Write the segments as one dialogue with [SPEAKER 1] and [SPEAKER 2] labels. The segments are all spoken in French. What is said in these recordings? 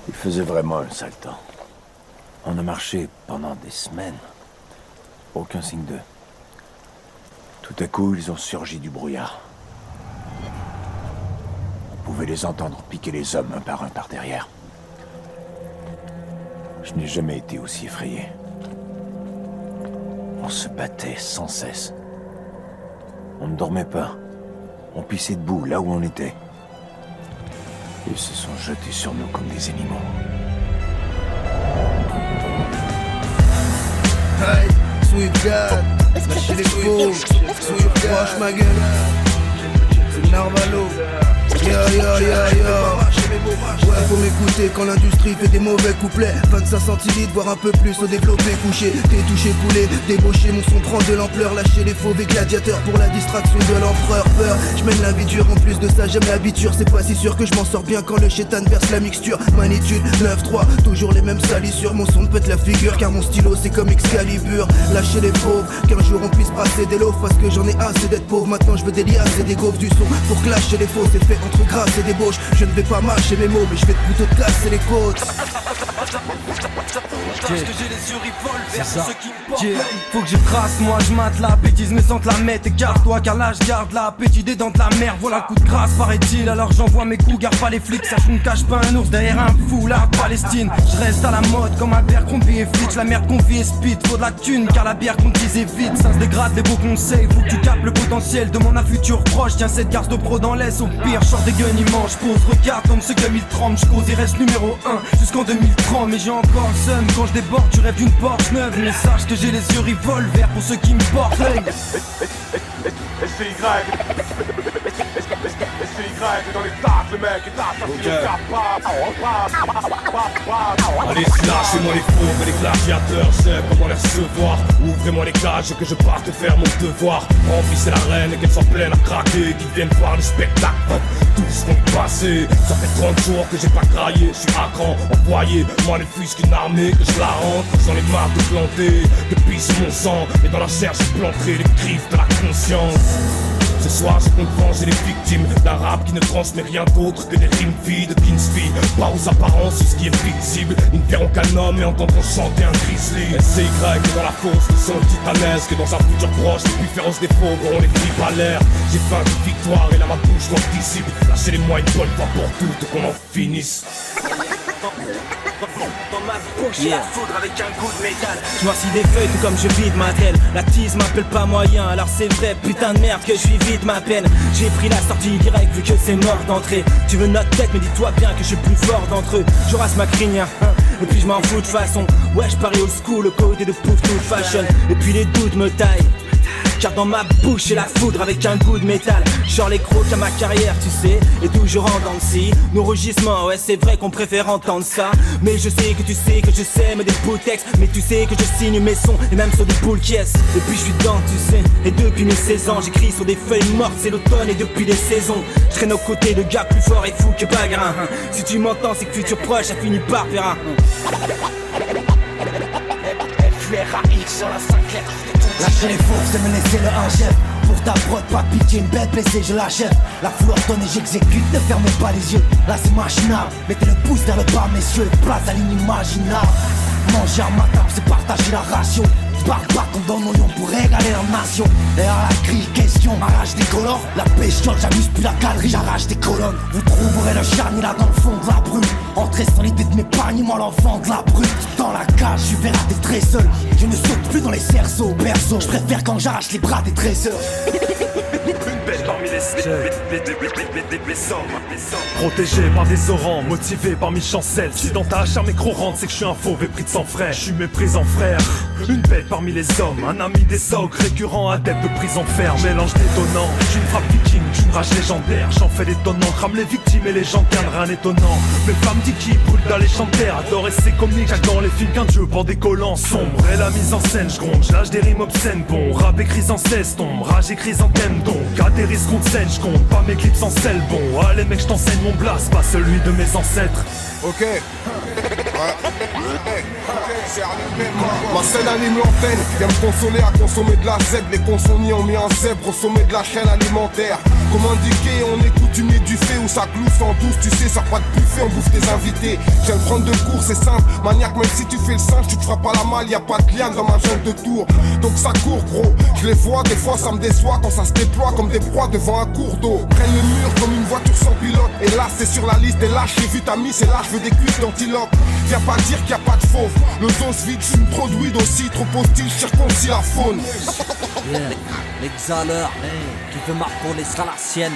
[SPEAKER 1] Il faisait vraiment un sale temps. On a marché pendant des semaines. Aucun signe d'eux. Tout à coup, ils ont surgi du brouillard. On pouvait les entendre piquer les hommes un par derrière. Je n'ai jamais été aussi effrayé. On se battait sans cesse. On ne dormait pas. On pissait debout là où on était. Ils se sont jetés sur nous comme des animaux.
[SPEAKER 2] Hey, Sweet God, lâchez les faux, Sweet God, ma gueule. C'est Narvalo. Yo yo yo yo. Ouais, faut m'écouter quand l'industrie fait des mauvais couplets. 25 centilitres, voire un peu plus au développé couché. T'es touché, coulé, débauché, mon son prend de l'ampleur. Lâcher les faux gladiateurs pour la distraction de l'empereur. Peur, j'mène la vie dure, en plus de ça j'aime l'habitude. C'est pas si sûr que je m'en sors bien quand le chétan verse la mixture. Magnitude 9-3, toujours les mêmes salissures. Mon son me pète la figure car mon stylo c'est comme Excalibur. Lâcher les pauvres, qu'un jour on puisse passer des lots. Parce que j'en ai assez d'être pauvre, maintenant je veux des liasses et des gaufres du son. Pour clasher les faux, c'est fait entre grâce et débauche. Je ne vais pas mâcher mes mots, mais je vais plutôt te casser les côtes.
[SPEAKER 3] C'est ça. Faut que je trace, moi je mate la bêtise, mais sans te la mettre. Écarte-toi car là je garde l'appétit des dents de la mer. Voilà le coup de grâce paraît-il, alors j'envoie mes coups, garde pas les flics. Ça je ne cache pas un ours derrière un foulard de Palestine. Je reste à la mode comme un verre qu'on vit et fitch. La merde qu'on vit est speed, faut de la thune car la bière qu'on tease est vide. Ça se dégrade les beaux conseils, faut que tu capes le potentiel de mon futur proche. Tiens cette garce de pro dans l'aise, au pire short des guns immenses. Pose, regarde comme ce gars 1030, je cause, il reste numéro 1 jusqu'en 2030. Mais j'ai encore le seum, quand je déborde tu rêves d'une Porsche neuve. Mais sache que j'ai les yeux revolver pour ceux qui me portent l'œil.
[SPEAKER 4] Dans les tasses, le mec est tasse, il ne tape pas. Allez, lâchez-moi les faux, les gladiateurs, je sais comment les recevoir. Ouvrez-moi les cages que je parte faire mon devoir. Remplissez l'arène et qu'elles soient pleines à craquer. Qu'ils viennent voir le spectacle, tous vont passer. Ça fait 30 jours que j'ai pas graillé, je suis à cran, envoyé. Moi les fusques une armée que je la rentre. J'en ai marre de planter, de pisser mon sang. Et dans la serre j'ai planté les griffes de la conscience. Ce soir je compte venger les victimes d'un rap qui ne transmet rien d'autre que des rimes vides qui ne se fient pas aux apparences, ce qui est visible. Ils ne verront qu'un homme et entendront chanter un grizzly. SCY dans la fosse, le son titanesque. Dans un futur proche, les plus féroces des faux auront les griffes à l'air. J'ai faim de victoire et là ma bouche m'anticipe. Lâchez-les-moi une bonne fois pour toutes qu'on en finisse.
[SPEAKER 3] Dans ma bouche, la foudre avec un goût de métal. Je noircis des feuilles tout comme je vide ma telle. La tease m'appelle pas moyen, alors c'est vrai, putain de merde que je vis vite ma peine. J'ai pris la sortie directe vu que c'est mort d'entrée. Tu veux notre tête, mais dis-toi bien que je suis plus fort d'entre eux. Je rase ma crinière, et puis je m'en fous de façon. Ouais, je parie old school, le côté de pouf tout fashion. Et puis les doutes me taillent. Car dans ma bouche j'ai la foudre avec un goût de métal. Genre les crocs à ma carrière tu sais. Et toujours en dents de scie. Nos rugissements ouais c'est vrai qu'on préfère entendre ça. Mais je sais que tu sais que je sème des bouts de texte. Mais tu sais que je signe mes sons et même sur des boules qui est. Et puis je suis dedans tu sais. Et depuis mes 16 ans j'écris sur des feuilles mortes. C'est l'automne et depuis des saisons je traîne aux côtés de gars plus forts et fous que Bagrin. Si tu m'entends c'est que futur proche a fini par faire un FURAX sur la 5 lettres.
[SPEAKER 5] Lâcher les faux, c'est me laisser le 1 chef. Pour ta prod, pas de pitié, une bête blessée, je l'achève. La foule ordonne et j'exécute, ne fermez pas les yeux. Là c'est machinable, mettez le pouce vers le bas messieurs. Place à l'inimaginable. Manger à ma table, c'est partager la ration. Barbe comme dans nos lions pour régaler la nation. Et à la grille, question, arrache des colons. La bestiole, j'amuse plus la galerie, j'arrache des colonnes. Vous trouverez le charme là dans le fond de la brume. Entrez sans l'idée de m'épargner, moi l'enfant de la brute. Dans la cage, je verrai d'être très seul. Je ne saute plus dans les cerceaux, berceaux. Je préfère quand j'arrache les bras des trésors.
[SPEAKER 6] Parmi les sommes protégé par des orans, motivé par mes chancelles. Si dans ta chair micro-rente, c'est que je suis un fauve épris de sang frais. Je suis méprisant frère, une bête parmi les hommes. Un ami des sogres, récurrent adepte de prison ferme. Mélange détonnant, d'une frappe viking, d'une rage légendaire. J'en fais détonnant, crame les victimes et les gens gagnent rien étonnant. Mes femmes qui brûlent dans les chanteurs. Adore et c'est comique, chaque dans les films qu'un dieu pour des collants sombres. Et la mise en scène, je gronde, j'lâche des rimes obscènes. Bon, rap écrit sans cesse, tombe, rage écrit en thème. Donc, atterrisse contre scène, je compte pas mes clips sans sel. Bon, allez mec, je t'enseigne mon blast, pas celui de mes ancêtres.
[SPEAKER 2] Ok. Ouais.
[SPEAKER 7] Ma scène anime l'antenne, vient me consoler à consommer de la Z. Les consommiers ont mis un zèbre au sommet de la chaîne alimentaire. Comme indiqué, on est coutumier du fait où ça glousse en douce. Tu sais, ça pas de buffet, on bouffe tes invités. Je viens de prendre de cours, c'est simple. Maniaque, même si tu fais le singe, tu te feras pas la malle. Y'a pas de liane dans ma jungle de tour. Donc ça court, gros. Je les vois, des fois ça me déçoit quand ça se déploie comme des proies devant un cours d'eau. Prennent le mur comme une voiture sans pilote. Et là, c'est sur la liste des lâches. J'ai vu ta mise, et là, je veux des cuisses d'antilope. Viens pas dire qu'il y a pas de fauve. Le zone se vide, fume trop de weed aussi. Trop hostile, circoncis la faune.
[SPEAKER 8] Yeah. L'exhaleur, qui veut marquer sera la sienne.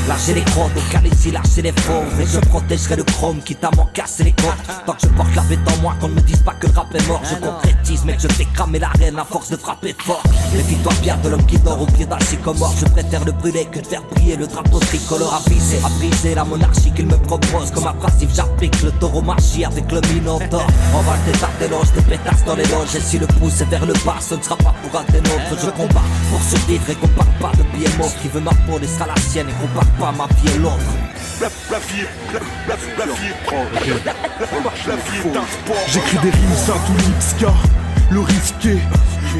[SPEAKER 8] Lâchez les crottes, au calici, lâchez les fauves. Et je protégerai le chrome, quitte à m'en casser les côtes. Tant que je porte la bête en moi, qu'on ne me dise pas que le rap est mort. Je concrétise, mais que je fais cramer l'arène à force de frapper fort. Méfie-toi bien de l'homme qui dort au pied d'un sycomore. Je préfère le brûler que de faire briller le drapeau tricolore. À briser la monarchie qu'il me propose. Comme un principe, j'applique le taureau marchi avec le minotaure. On va le détard des loges, de pétasses dans les loges. Et si le pouce est vers le bas, ce ne sera pas pour un des nôtres. Je combats pour survivre et compare pas de billets morts. Qui veut ma peau, sera la sienne et compare pas ma vie et l'autre.
[SPEAKER 4] La vie est un sport.
[SPEAKER 6] J'écris des rimes Saint-Ou Lipska, le risqué.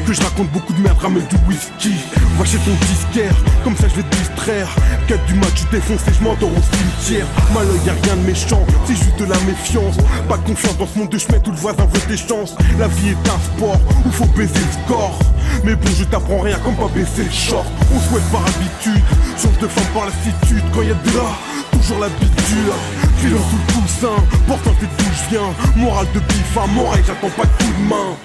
[SPEAKER 6] Que je raconte beaucoup de merde, ramène du whisky. Va chez ton disquaire, comme ça je vais te distraire. 4 du match, tu défonces et je m'endors au cimetière. Mal y'a rien de méchant, c'est juste de la méfiance. Pas de confiance dans ce monde de chemin où le voisin veut tes chances. La vie est un sport où faut baiser le score. Mais bon, je t'apprends rien comme pas baisser le short. On souhaite par habitude, change de femme par lassitude. Quand y'a de là, toujours l'habitude. Filons sous le coussin, porte un fait d'où je viens. Morale de bif à mort et j'attends pas de coup de main.